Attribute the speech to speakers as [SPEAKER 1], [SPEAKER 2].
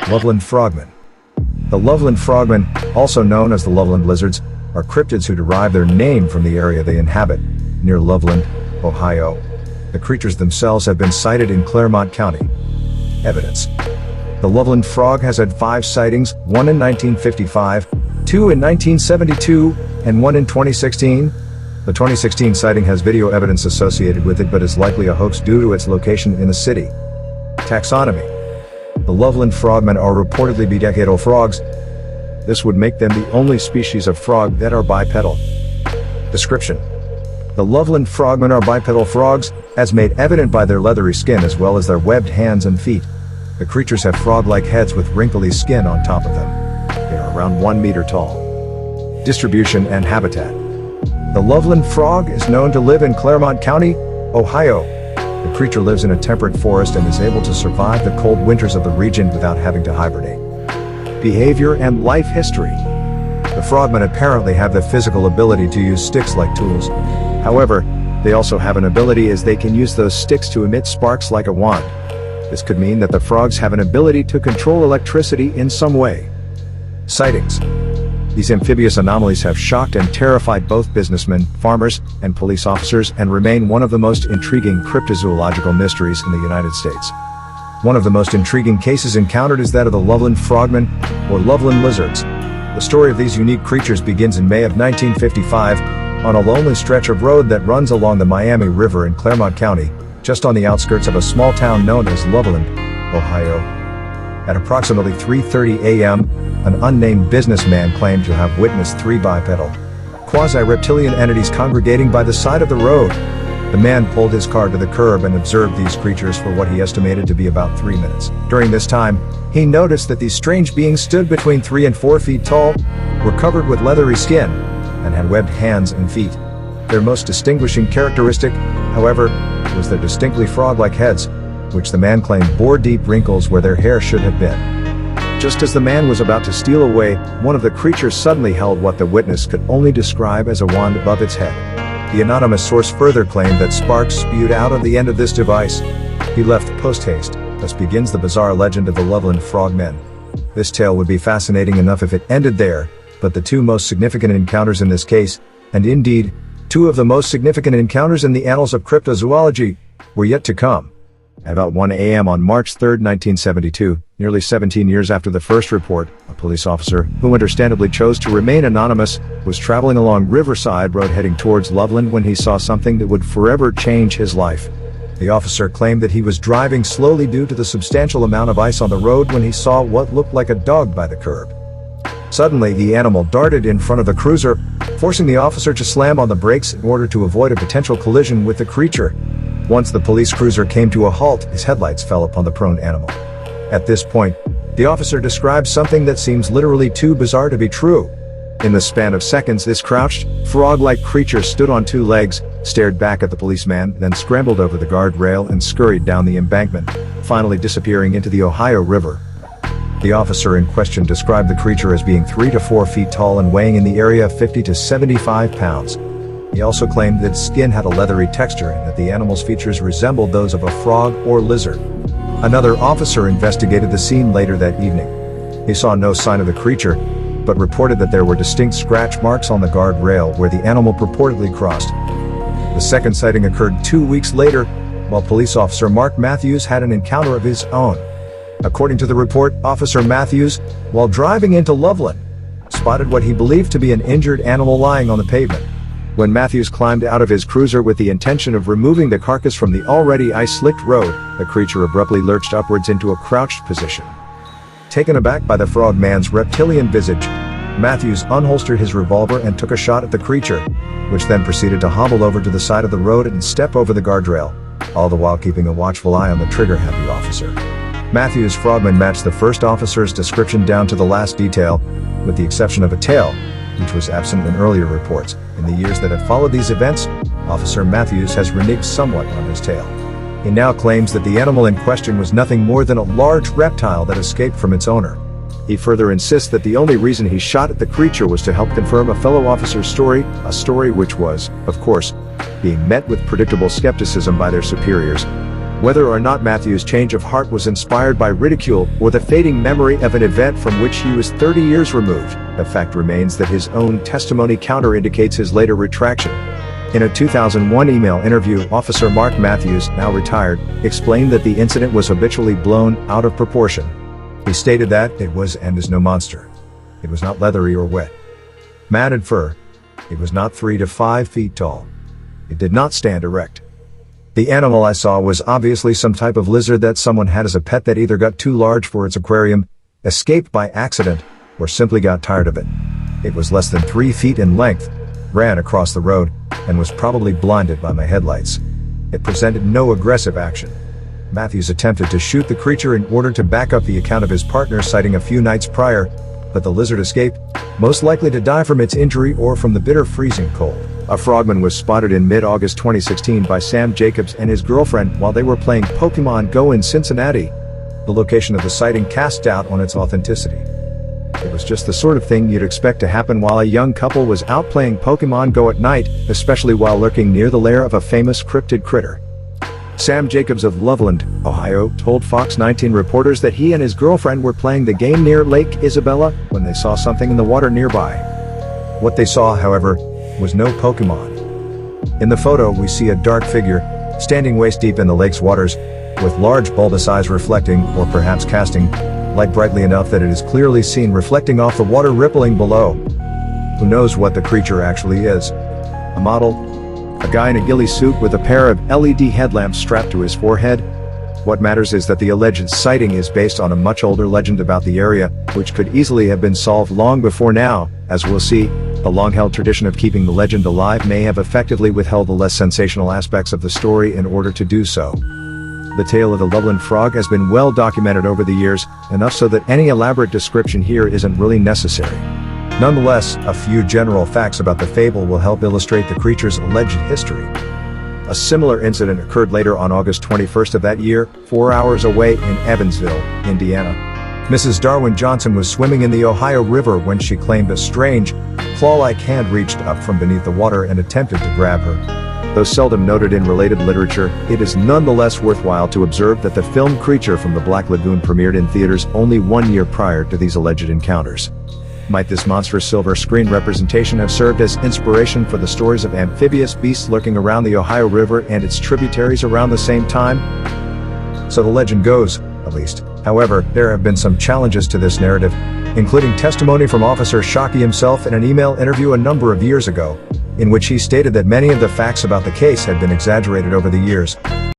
[SPEAKER 1] Loveland Frogmen. The Loveland Frogmen, also known as the Loveland Lizards, are cryptids who derive their name from the area they inhabit, near Loveland, Ohio. The creatures themselves have been sighted in Clermont County. Evidence. The Loveland frog has had 5 sightings, 1 in 1955, 2 in 1972, and 1 in 2016. The 2016 sighting has video evidence associated with it but is likely a hoax due to its location in the city. Taxonomy. The Loveland Frogmen are reportedly bipedal frogs. This would make them the only species of frog that are bipedal. Description. The Loveland Frogmen are bipedal frogs, as made evident by their leathery skin as well as their webbed hands and feet. The creatures have frog-like heads with wrinkly skin on top of them. They are around 1 meter tall. Distribution and habitat. The Loveland frog is known to live in Clermont County, Ohio. The creature lives in a temperate forest and is able to survive the cold winters of the region without having to hibernate. Behavior and life history. The frogmen apparently have the physical ability to use sticks like tools. However, they also have an ability as they can use those sticks to emit sparks like a wand. This could mean that the frogs have an ability to control electricity in some way. Sightings. These amphibious anomalies have shocked and terrified both businessmen, farmers, and police officers and remain one of the most intriguing cryptozoological mysteries in the United States. One of the most intriguing cases encountered is that of the Loveland Frogmen, or Loveland Lizards. The story of these unique creatures begins in May of 1955, on a lonely stretch of road that runs along the Miami River in Clermont County, just on the outskirts of a small town known as Loveland, Ohio. At approximately 3:30 a.m., an unnamed businessman claimed to have witnessed 3 bipedal, quasi-reptilian entities congregating by the side of the road. The man pulled his car to the curb and observed these creatures for what he estimated to be about 3 minutes. During this time, he noticed that these strange beings stood between 3 and 4 feet tall, were covered with leathery skin, and had webbed hands and feet. Their most distinguishing characteristic, however, was their distinctly frog-like heads, which the man claimed bore deep wrinkles where their hair should have been. Just as the man was about to steal away, one of the creatures suddenly held what the witness could only describe as a wand above its head. The anonymous source further claimed that sparks spewed out of the end of this device. He left post-haste. Thus begins the bizarre legend of the Loveland Frogmen. This tale would be fascinating enough if it ended there, but the 2 most significant encounters in this case, and indeed, 2 of the most significant encounters in the annals of cryptozoology, were yet to come. At about 1 a.m. on March 3, 1972, nearly 17 years after the first report, a police officer, who understandably chose to remain anonymous, was traveling along Riverside Road heading towards Loveland when he saw something that would forever change his life. The officer claimed that he was driving slowly due to the substantial amount of ice on the road when he saw what looked like a dog by the curb. Suddenly, the animal darted in front of the cruiser, forcing the officer to slam on the brakes in order to avoid a potential collision with the creature. Once the police cruiser came to a halt, his headlights fell upon the prone animal. At this point, the officer described something that seems literally too bizarre to be true. In the span of seconds, this crouched, frog-like creature stood on 2 legs, stared back at the policeman, then scrambled over the guardrail and scurried down the embankment, finally disappearing into the Ohio River. The officer in question described the creature as being 3 to 4 feet tall and weighing in the area of 50 to 75 pounds. He also claimed that its skin had a leathery texture and that the animal's features resembled those of a frog or lizard. Another officer investigated the scene later that evening. He saw no sign of the creature, but reported that there were distinct scratch marks on the guardrail where the animal purportedly crossed. The second sighting occurred 2 weeks later, while police officer Mark Matthews had an encounter of his own. According to the report, Officer Matthews, while driving into Loveland, spotted what he believed to be an injured animal lying on the pavement. When Matthews climbed out of his cruiser with the intention of removing the carcass from the already ice-slicked road, the creature abruptly lurched upwards into a crouched position. Taken aback by the frogman's reptilian visage, Matthews unholstered his revolver and took a shot at the creature, which then proceeded to hobble over to the side of the road and step over the guardrail, all the while keeping a watchful eye on the trigger-happy officer. Matthews' frogman matched the first officer's description down to the last detail, with the exception of a tail, which was absent in earlier reports. In the years that have followed these events, Officer Matthews has reneged somewhat on his tale. He now claims that the animal in question was nothing more than a large reptile that escaped from its owner. He further insists that the only reason he shot at the creature was to help confirm a fellow officer's story, a story which was, of course, being met with predictable skepticism by their superiors. Whether or not Matthews' change of heart was inspired by ridicule or the fading memory of an event from which he was 30 years removed, the fact remains that his own testimony counterindicates his later retraction. In a 2001 email interview, Officer Mark Matthews, now retired, explained that the incident was habitually blown out of proportion. He stated that it was and is no monster. It was not leathery or wet. Matted fur. It was not 3 to 5 feet tall. It did not stand erect. The animal I saw was obviously some type of lizard that someone had as a pet that either got too large for its aquarium, escaped by accident, or simply got tired of it. It was less than 3 feet in length, ran across the road, and was probably blinded by my headlights. It presented no aggressive action. Matthews attempted to shoot the creature in order to back up the account of his partner sighting a few nights prior, but the lizard escaped, most likely to die from its injury or from the bitter freezing cold. A frogman was spotted in mid-August 2016 by Sam Jacobs and his girlfriend while they were playing Pokemon Go in Cincinnati. The location of the sighting cast doubt on its authenticity. It was just the sort of thing you'd expect to happen while a young couple was out playing Pokemon Go at night, especially while lurking near the lair of a famous cryptid critter. Sam Jacobs of Loveland, Ohio, told Fox 19 reporters that he and his girlfriend were playing the game near Lake Isabella when they saw something in the water nearby. What they saw, however, was no Pokemon. In the photo, we see a dark figure, standing waist-deep in the lake's waters, with large bulbous eyes reflecting, or perhaps casting, light brightly enough that it is clearly seen reflecting off the water rippling below. Who knows what the creature actually is? A model? A guy in a ghillie suit with a pair of LED headlamps strapped to his forehead? What matters is that the alleged sighting is based on a much older legend about the area, which could easily have been solved long before now. As we'll see, the long-held tradition of keeping the legend alive may have effectively withheld the less sensational aspects of the story in order to do so. The tale of the Loveland Frog has been well documented over the years, enough so that any elaborate description here isn't really necessary. Nonetheless, a few general facts about the fable will help illustrate the creature's alleged history. A similar incident occurred later on August 21st of that year, 4 hours away in Evansville, Indiana. Mrs. Darwin Johnson was swimming in the Ohio River when she claimed a strange, claw-like hand reached up from beneath the water and attempted to grab her. Though seldom noted in related literature, it is nonetheless worthwhile to observe that the film Creature from the Black Lagoon premiered in theaters only 1 year prior to these alleged encounters. Might this monstrous silver screen representation have served as inspiration for the stories of amphibious beasts lurking around the Ohio River and its tributaries around the same time? So the legend goes, at least. However, there have been some challenges to this narrative, including testimony from Officer Shockey himself in an email interview a number of years ago, in which he stated that many of the facts about the case had been exaggerated over the years,